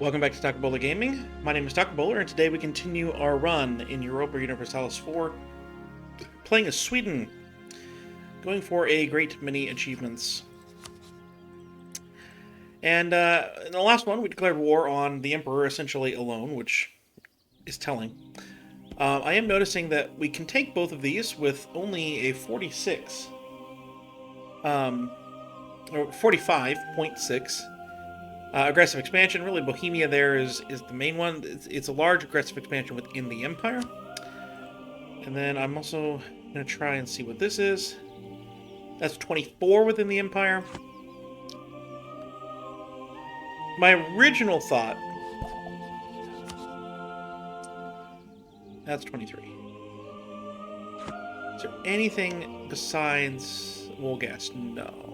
Welcome back to Taco Gaming. My name is Taco Bowler, and today we continue our run in Europa Universalis 4, playing as Sweden, going for a great many achievements. And in the last one, we declared war on the Emperor essentially alone, which is telling. I am noticing that we can take both of these with only a 46, or 45.6. Aggressive expansion, really Bohemia there is the main one. It's a large aggressive expansion within the Empire. And then I'm also going to try and see what this is. That's 24 within the Empire. My original thought... That's 23. Is there anything besides Wolgast? No.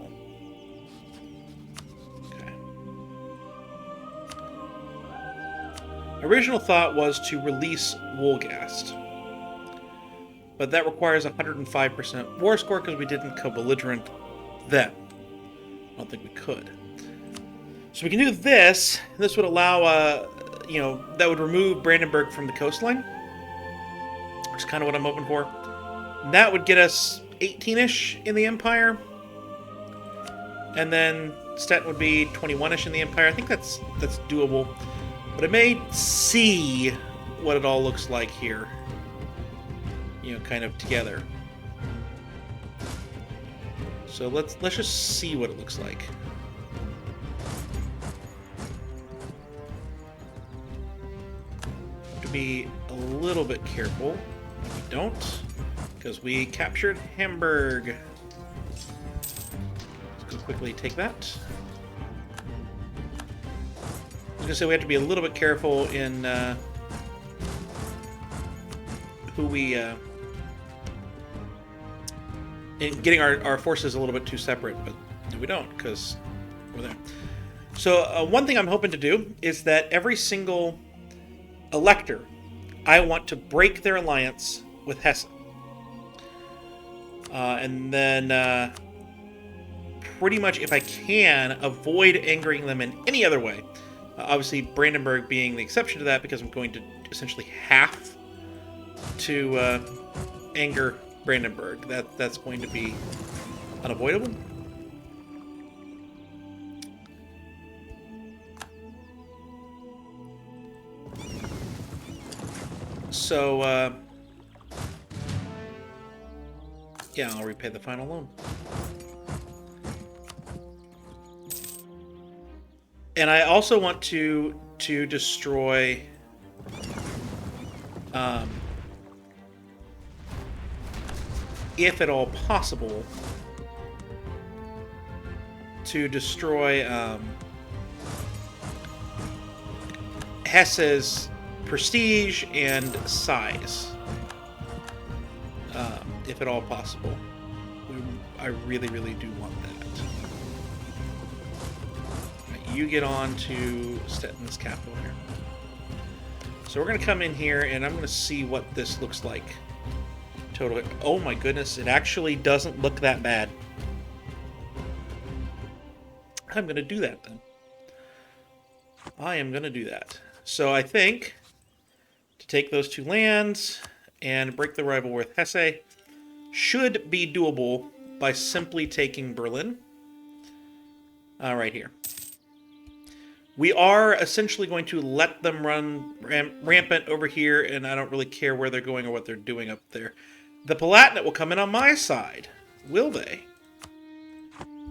Original thought was to release Wolgast, but that requires 105% war score because we didn't co-belligerent them. I don't think we could. So we can do this. This would allow, that would remove Brandenburg from the coastline, which is kind of what I'm hoping for. And that would get us 18-ish in the Empire, and then Stettin would be 21-ish in the Empire. I think that's doable. But I may see what it all looks like here, kind of together. So let's just see what it looks like. To be a little bit careful. We don't, because we captured Hamburg. Let's go quickly take that. I was going to say we have to be a little bit careful in who we in getting our forces a little bit too separate, but we don't because we're there. So one thing I'm hoping to do is that every single elector, I want to break their alliance with Hesse, and then pretty much, if I can, avoid angering them in any other way. Obviously, Brandenburg being the exception to that, because I'm going to essentially have to anger Brandenburg. That's going to be unavoidable. So, yeah, I'll repay the final loan. And I also want to destroy if at all possible, to destroy Hesse's prestige and size, if at all possible. I really, really do want that. You get on to Stettin's capital here. So we're going to come in here, and I'm going to see what this looks like. Totally. Oh my goodness, it actually doesn't look that bad. I'm going to do that then. I am going to do that. So I think to take those two lands and break the rival with Hesse should be doable by simply taking Berlin. Right here. We are essentially going to let them run rampant over here, and I don't really care where they're going or what they're doing up there. The Palatinate will come in on my side. Will they?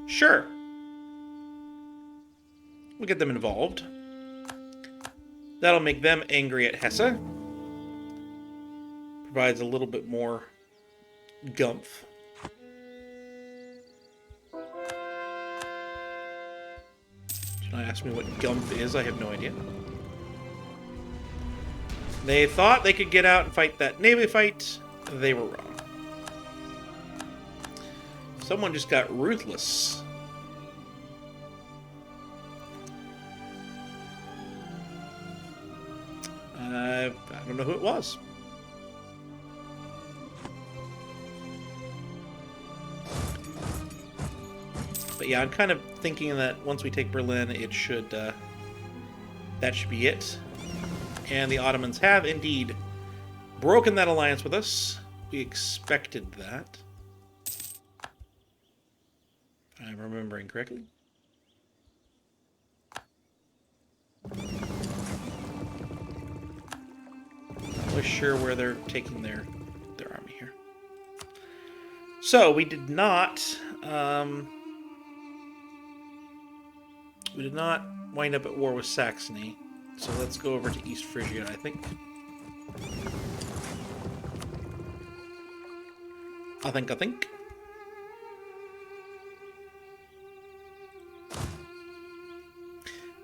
Sure. We'll get them involved. That'll make them angry at Hesse. Provides a little bit more gumph. Ask me what gumph is, I have no idea. They thought they could get out and fight that navy fight. They were wrong. Someone just got ruthless. I don't know who it was. But yeah, I'm kind of thinking that once we take Berlin, it should That should be it. And the Ottomans have indeed broken that alliance with us. We expected that. If I'm remembering correctly. Not really sure where they're taking their army here. So we did not wind up at war with Saxony. So let's go over to East Phrygia, I think. I think. I'm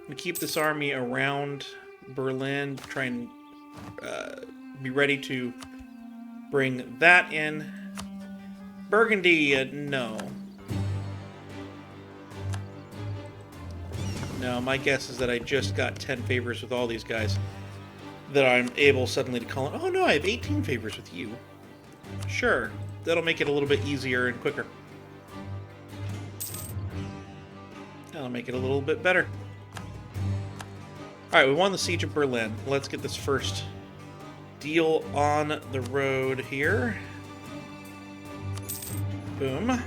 gonna keep this army around Berlin, try and be ready to bring that in. Burgundy, no. No, my guess is that I just got 10 favors with all these guys that I'm able suddenly to call in. Oh no, I have 18 favors with you. Sure, that'll make it a little bit easier and quicker. That'll make it a little bit better. Alright, we won the Siege of Berlin. Let's get this first deal on the road here. Boom.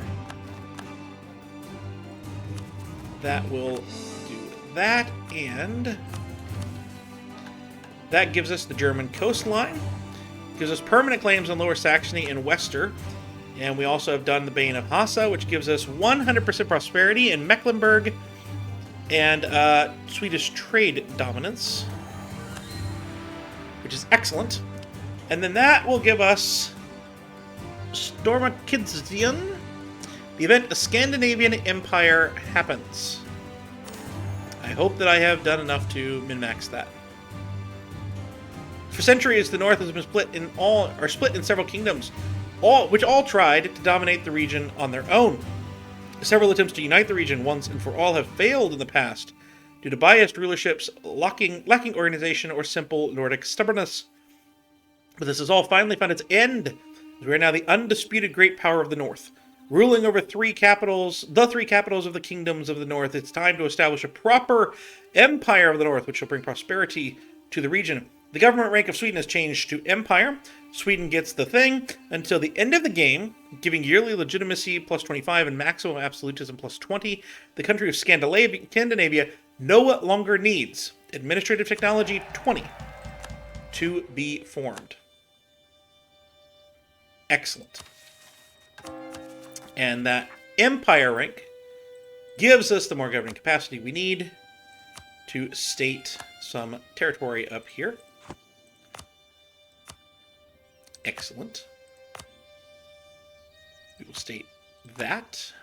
That will do that, and that gives us the German coastline. Gives us permanent claims on Lower Saxony and Wester. And we also have done the Bane of Hassa, which gives us 100% prosperity in Mecklenburg and Swedish trade dominance, which is excellent. And then that will give us Stormakidsian, the event a Scandinavian empire happens. I hope that I have done enough to min-max that. For centuries, the North has been split in several kingdoms, which all tried to dominate the region on their own. Several attempts to unite the region once and for all have failed in the past due to biased rulerships, lacking organization, or simple Nordic stubbornness. But this has all finally found its end, as we are now the undisputed great power of the North. Ruling over the three capitals of the kingdoms of the North, it's time to establish a proper empire of the North, which will bring prosperity to the region. The government rank of Sweden has changed to Empire. Sweden gets the thing until the end of the game, giving yearly legitimacy plus 25 and maximum absolutism plus 20. The country of Scandinavia no longer needs administrative technology 20 to be formed. Excellent. And that Empire rank gives us the more governing capacity we need to state some territory up here. Excellent. We will state that.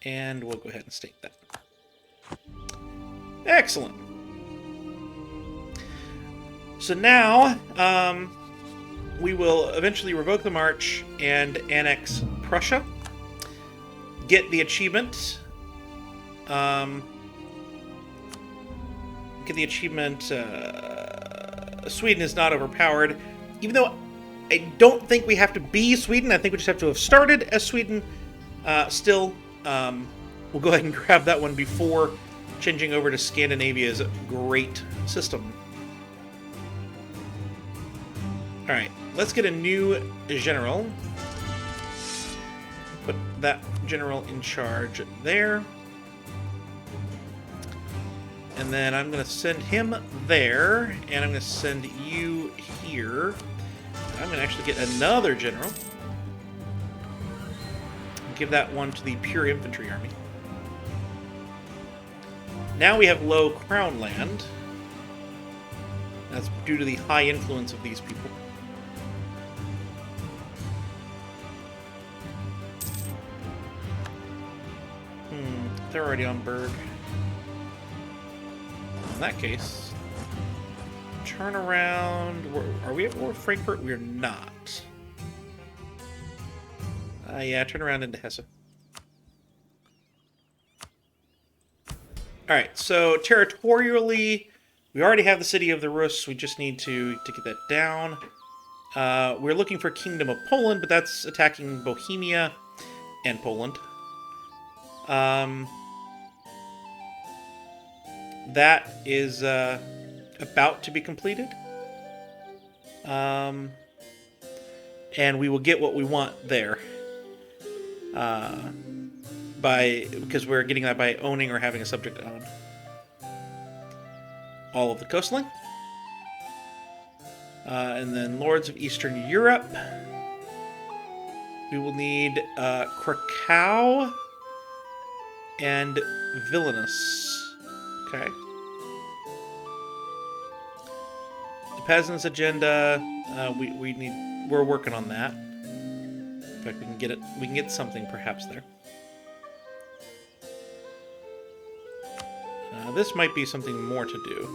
And we'll go ahead and state that. Excellent. So now, we will eventually revoke the march and annex Prussia. Get the achievement. Sweden is not overpowered. Even though I don't think we have to be Sweden, I think we just have to have started as Sweden. We'll go ahead and grab that one before changing over to Scandinavia's great system. Alright, let's get a new general. Put that general in charge there. And then I'm going to send him there, and I'm going to send you here. I'm going to actually get another general. Give that one to the pure infantry army. Now we have low crown land. That's due to the high influence of these people. They're already on Berg. In that case, turn around. Are we at war with Frankfurt? We're not. Yeah, turn around into Hesse. Alright, so territorially, we already have the city of the Rus. We just need to get that down. We're looking for Kingdom of Poland, but that's attacking Bohemia and Poland. that is about to be completed. And we will get what we want there. Because we're getting that by owning or having a subject own all of the coastline. And then Lords of Eastern Europe. We will need Krakow and Villainous. Okay. The Peasants Agenda, we're working on that. In fact, we can get something perhaps there. This might be something more to do.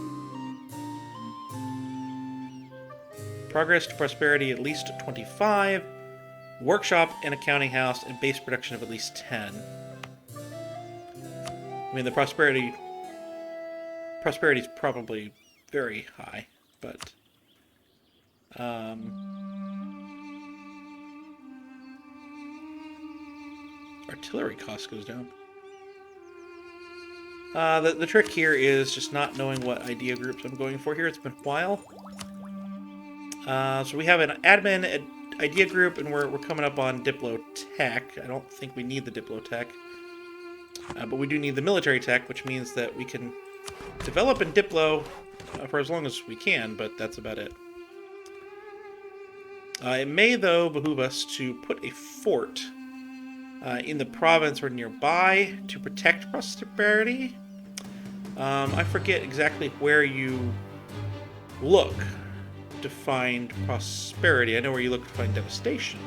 Progress to prosperity at least 25. Workshop and accounting house and base production of at least 10. I mean, the prosperity is probably very high, but artillery cost goes down. The trick here is just not knowing what idea groups I'm going for here. It's been a while. So we have an admin idea group, and we're coming up on Diplo Tech. I don't think we need the Diplo Tech. But we do need the military tech, which means that we can develop in Diplo for as long as we can, but that's about it. It may, though, behoove us to put a fort in the province or nearby to protect prosperity. I forget exactly where you look to find prosperity. I know where you look to find devastation.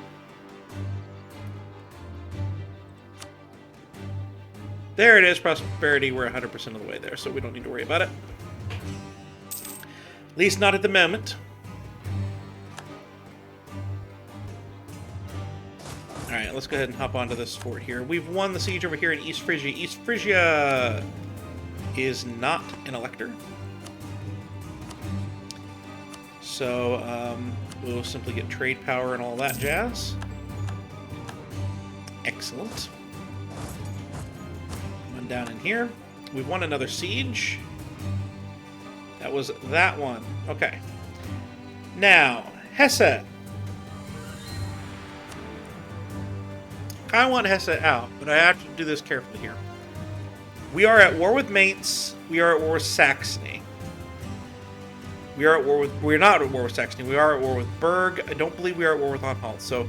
There it is, prosperity. We're 100% of the way there, so we don't need to worry about it. At least not at the moment. Alright, let's go ahead and hop onto this fort here. We've won the siege over here in East Frisia. East Frisia is not an elector. So, we'll simply get trade power and all that jazz. Excellent. One down in here. We've won another siege. That was that one. Okay. Now, Hesse. I want Hesse out, but I have to do this carefully here. We are at war with Mainz. We are at war with Saxony. We're not at war with Saxony. We are at war with Berg. I don't believe we are at war with Anhalt. So,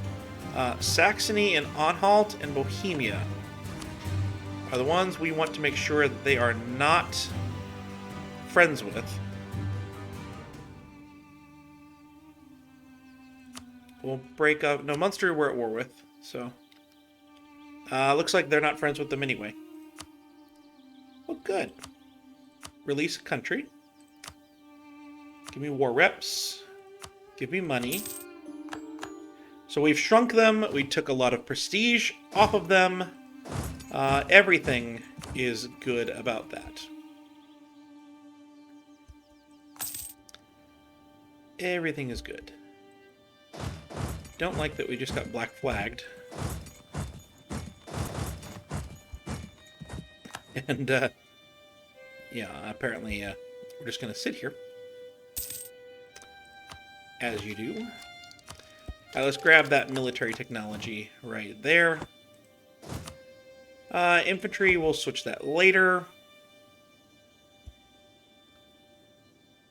Saxony and Anhalt and Bohemia are the ones we want to make sure that they are not friends with. We'll break up. No, Munster we're at war with. So, looks like they're not friends with them anyway. Well, good. Release a country. Give me war reps. Give me money. So we've shrunk them. We took a lot of prestige off of them. Everything is good about that. Everything is good. Don't like that we just got black flagged. And, yeah, apparently, we're just going to sit here. As you do. Let's grab that military technology right there. Infantry, we'll switch that later.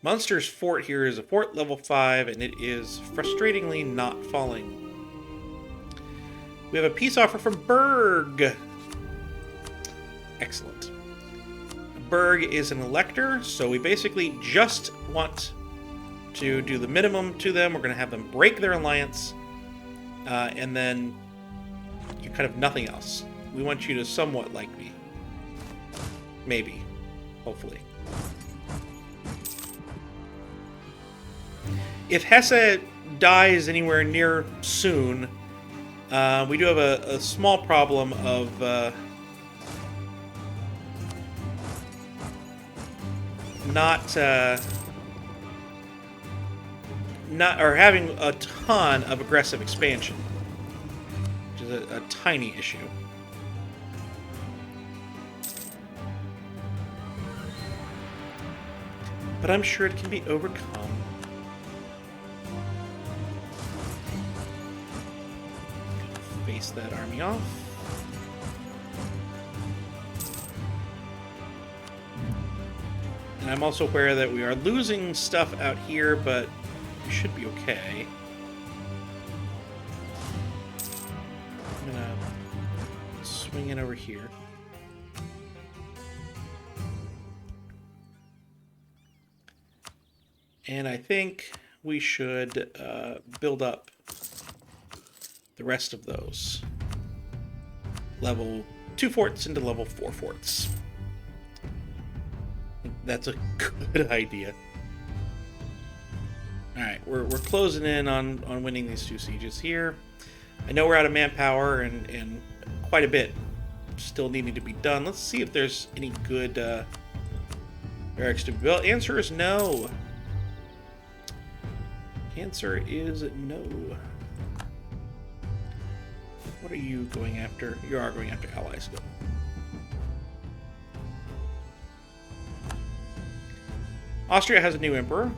Munster's fort here is a fort level 5, and it is frustratingly not falling. We have a peace offer from Berg. Excellent. Berg is an elector, so we basically just want to do the minimum to them. We're going to have them break their alliance, and then kind of nothing else. We want you to somewhat like me. Maybe. Hopefully. If Hesse dies anywhere near soon, we do have a small problem of having a ton of aggressive expansion, which is a tiny issue. but I'm sure it can be overcome. Face that army off. And I'm also aware that we are losing stuff out here, but we should be okay. I'm gonna swing it over here. And I think we should build up the rest of those. Level 2 forts into level 4 forts. That's a good idea. Alright, we're closing in on winning these 2 sieges here. I know we're out of manpower and quite a bit still needing to be done. Let's see if there's any good barracks to be built. Answer is no. Answer is no. What are you going after? You are going after allies still. Austria has a new emperor.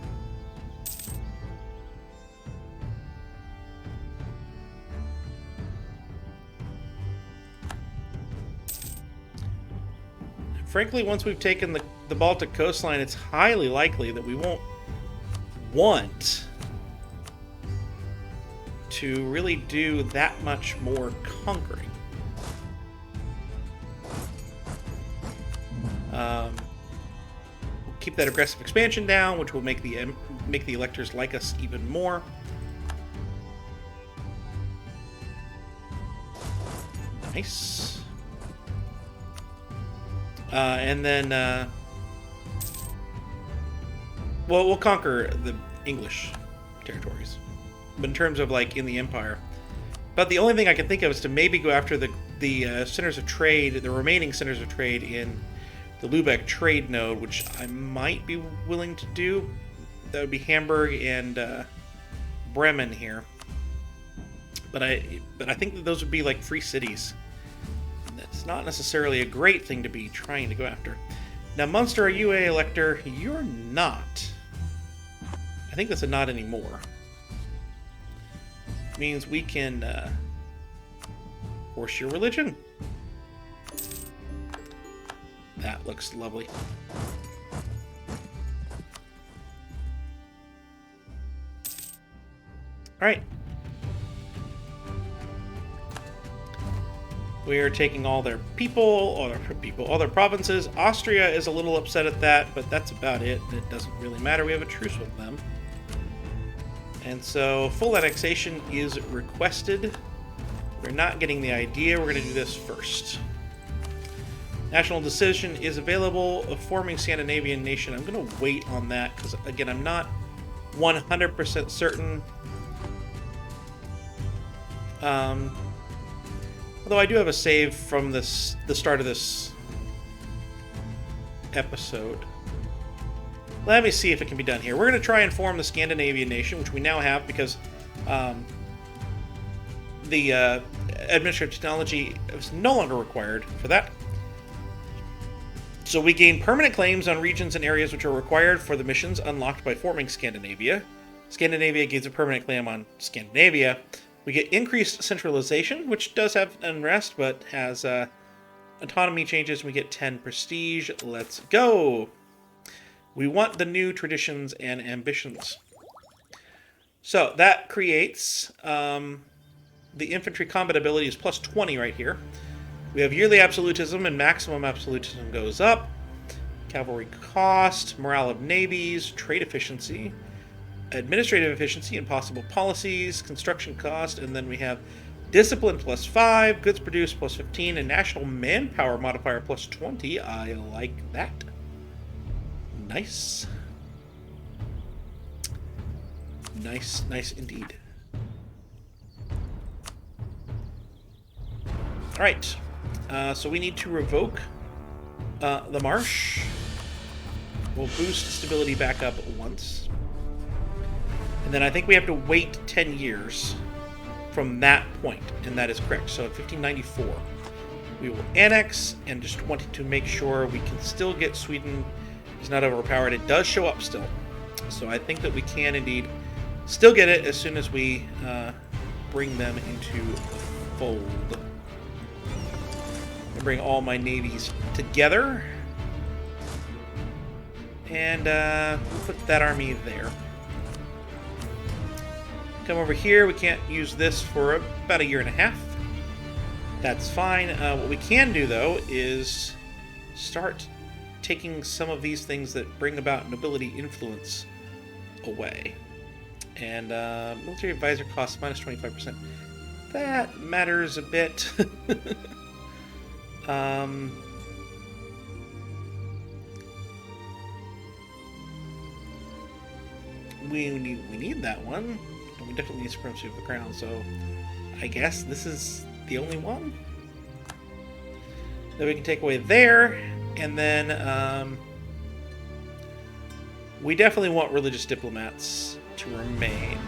Frankly, once we've taken the Baltic coastline, it's highly likely that we won't want to really do that much more conquering. Keep that aggressive expansion down, which will make the electors like us even more. Nice. And then, well, we'll conquer the English territories. But in terms of, like, in the Empire. But the only thing I can think of is to maybe go after the centers of trade, the remaining centers of trade in the Lubeck trade node, which I might be willing to do. That would be Hamburg and Bremen here. But I think that those would be like free cities. That's not necessarily a great thing to be trying to go after. Now, Munster, are you a elector? You're not. I think that's a not anymore. Means we can force your religion. That looks lovely. All right. We are taking all their all their provinces. Austria is a little upset at that, but that's about it. It doesn't really matter. We have a truce with them. And so full annexation is requested. We're not getting the idea. We're going to do this first. National decision is available of forming Scandinavian nation. I'm going to wait on that because, again, I'm not 100% certain. Although I do have a save from the start of this episode. Let me see if it can be done here. We're going to try and form the Scandinavian nation, which we now have because the administrative technology is no longer required for that. So we gain permanent claims on regions and areas which are required for the missions unlocked by forming Scandinavia. Scandinavia gains a permanent claim on Scandinavia. We get increased centralization, which does have unrest, but has autonomy changes. We get 10 prestige. Let's go. We want the new traditions and ambitions. So that creates the infantry combat ability is plus 20 right here. We have yearly absolutism and maximum absolutism goes up. Cavalry cost, morale of navies, trade efficiency, administrative efficiency and possible policies, construction cost, and then we have discipline plus 5, goods produced plus 15, and national manpower modifier plus 20. I like that. Nice. Nice indeed. All right. So we need to revoke the marsh. We'll boost stability back up once. And then I think we have to wait 10 years from that point, and that is correct. So at 1594, we will annex, and just wanted to make sure we can still get Sweden is not overpowered. It does show up still. So I think that we can indeed still get it as soon as we bring them into the fold. I bring all my navies together. And we'll put that army there. Come over here. We can't use this for about 1.5 years. That's fine. What we can do, though, is start taking some of these things that bring about nobility influence away. And military advisor costs minus 25%. That matters a bit. We need that one. And we definitely need supremacy of the crown, so I guess this is the only one that we can take away there. And then we definitely want religious diplomats to remain.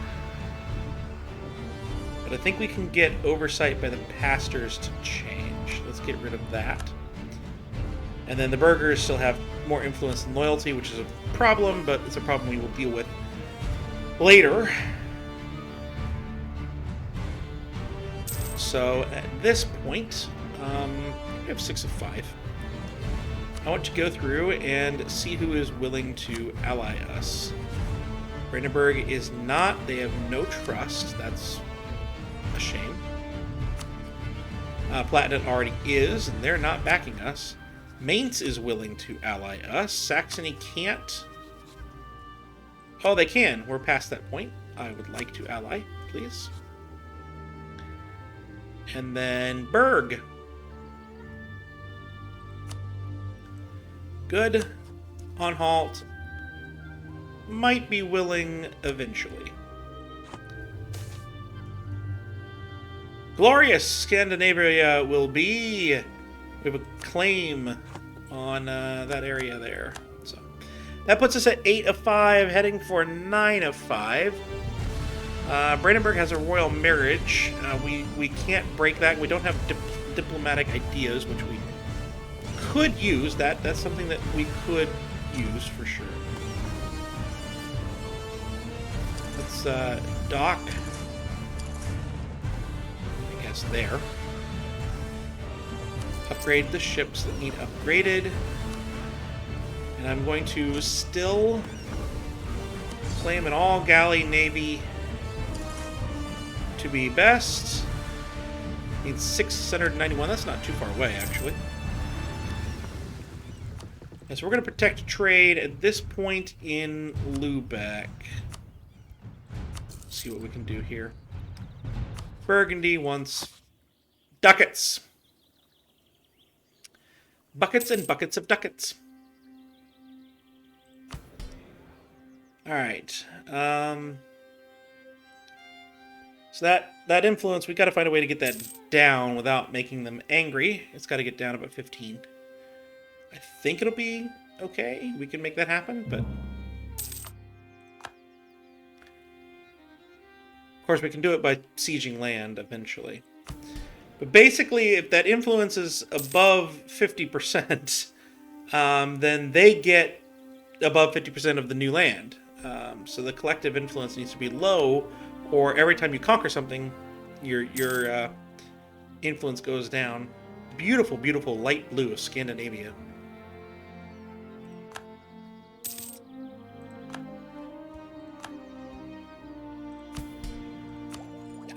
But I think we can get oversight by the pastors to change. Let's get rid of that. And then the burghers still have more influence and loyalty, which is a problem, but it's a problem we will deal with later. So at this point, we have 6 of 5. I want to go through and see who is willing to ally us. Brandenburg is not. They have no trust. That's a shame. Palatinate already is, and they're not backing us. Mainz is willing to ally us. Saxony can't. Oh, they can. We're past that point. I would like to ally, please. And then Berg. Good. Anhalt. Might be willing eventually. Glorious Scandinavia will be. We have a claim on that area there. So that puts us at 8 of 5, heading for 9 of 5. Brandenburg has a royal marriage. We can't break that. We don't have diplomatic ideas, which we could use. That's something that we could use for sure. Let's dock. I guess there. Upgrade the ships that need upgraded. And I'm going to still claim an all-galley navy to be best. Needs 691. That's not too far away, actually. And so we're going to protect trade at this point in Lubeck. Let's see what we can do here. Burgundy wants ducats. Buckets and buckets of ducats. Alright. So that influence, we got to find a way to get that down without making them angry. It's got to get down about 15. I think it'll be okay. We can make that happen, but... Of course, we can do it by sieging land eventually. But basically, if that influence is above 50%, then they get above 50% of the new land. So the collective influence needs to be low, or every time you conquer something, your influence goes down. Beautiful, beautiful light blue of Scandinavia.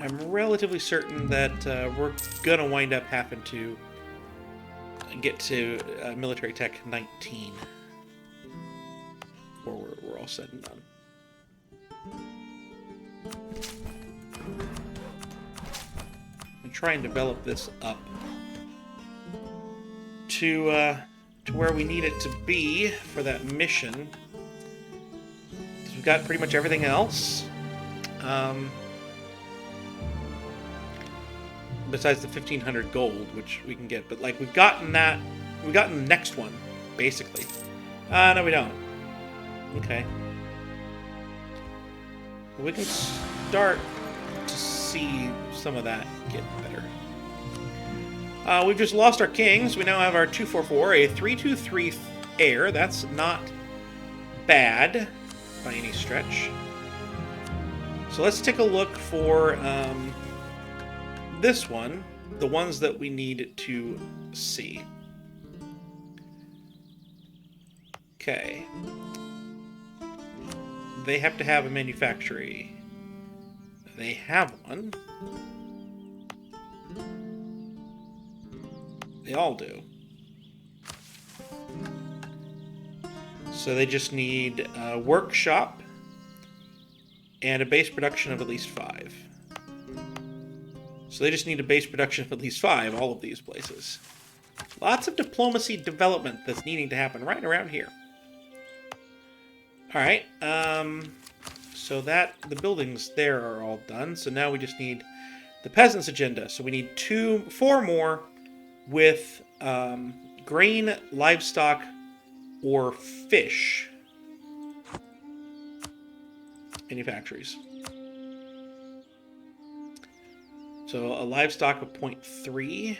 I'm relatively certain that we're going to wind up having to get to military tech 19 before we're all said and done. And try and develop this up to where we need it to be for that mission. Because we've got pretty much everything else. Besides the 1,500 gold, which we can get. But, like, we've gotten that. We've gotten the next one, basically. No, we don't. Okay. Well, we can start to see some of that get better. We've just lost our kings. We now have our 244, a 323 heir. That's not bad by any stretch. So let's take a look for this one, the ones that we need to see. Okay. They have to have a manufactory. They have one. They all do. So they just need a workshop and a base production of at least 5. So they just need a base production of at least 5, all of these places. Lots of diplomacy development that's needing to happen right around here. Alright, so that, the buildings there are all done, so now we just need the peasants' agenda. So we need 4 more with grain, livestock, or fish manufactories. So a livestock of 0.3,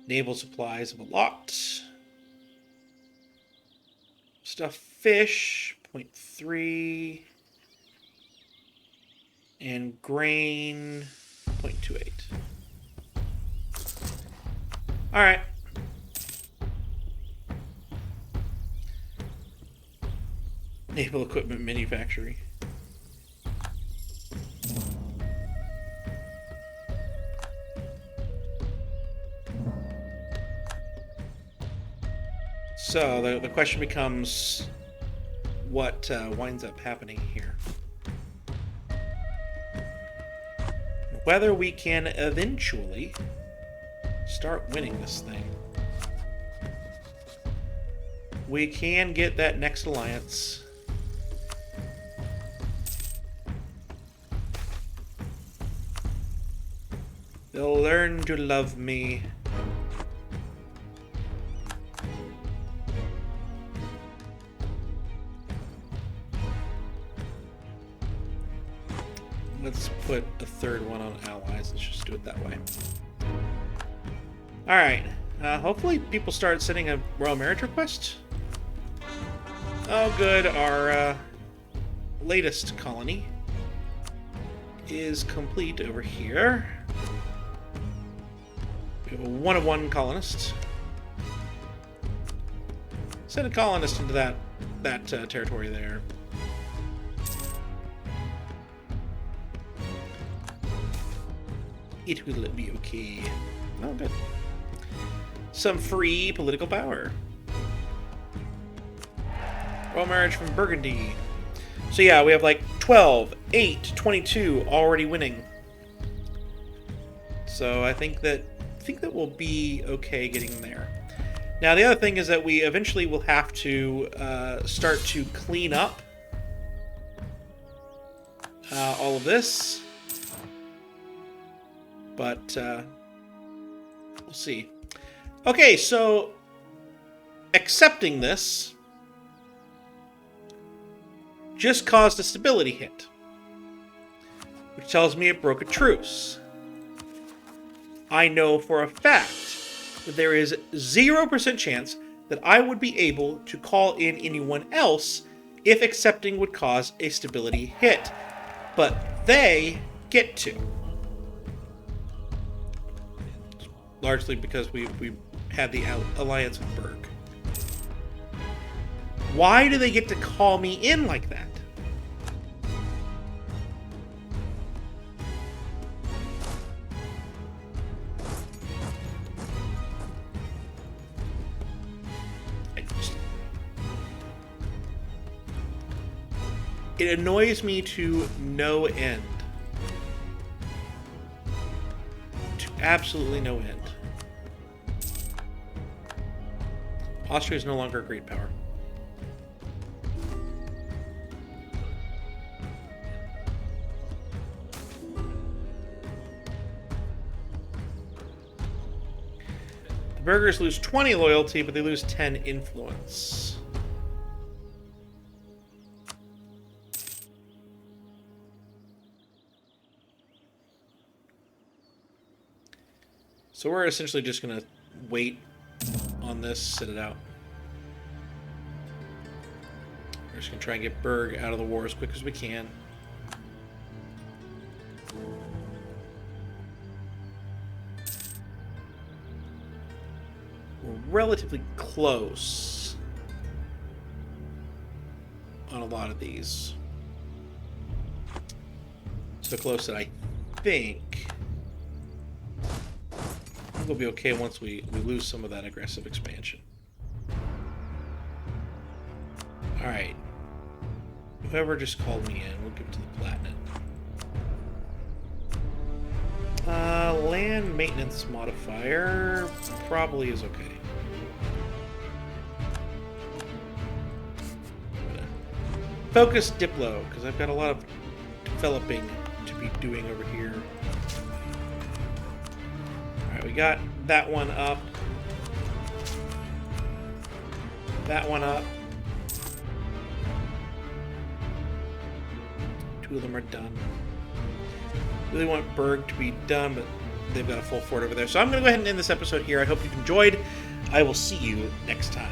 naval supplies of a lot, stuffed fish 0.3, and grain 0.28. All right. Naval equipment manufacturing. So the question becomes, what winds up happening here? Whether we can eventually start winning this thing. We can get that next alliance. They'll learn to love me. Let's put a third one on allies. Let's just do it that way. Alright. Hopefully people start sending a royal marriage request. Oh good, our latest colony is complete over here. We have a 1 of 1 colonist. Send a colonist into that territory there. It will be okay. Oh, good. Some free political power. Royal marriage from Burgundy. So yeah, we have like 12, 8, 22 already winning. So I think that we'll be okay getting there. Now the other thing is that we eventually will have to start to clean up all of this. But we'll see. Okay, so accepting this just caused a stability hit, which tells me it broke a truce. I know for a fact that there is 0% chance that I would be able to call in anyone else if accepting would cause a stability hit. But they get to. Largely because we had the alliance with Berg. Why do they get to call me in like that? It annoys me to no end. To absolutely no end. Austria is no longer a great power. The Burghers lose 20 loyalty, but they lose 10 influence. So we're essentially just going to wait on this, sit it out. just going to try and get Berg out of the war as quick as we can. We're relatively close on a lot of these. So close that I think we'll be okay once we lose some of that aggressive expansion. Alright. Whoever just called me in, we'll give it to the Platinum. Land maintenance modifier probably is okay. Focus Diplo, because I've got a lot of developing to be doing over here. Alright, we got that one up. That one up. Two of them are done. Really want Berg to be done, but they've got a full fort over there. So I'm going to go ahead and end this episode here. I hope you've enjoyed. I will see you next time.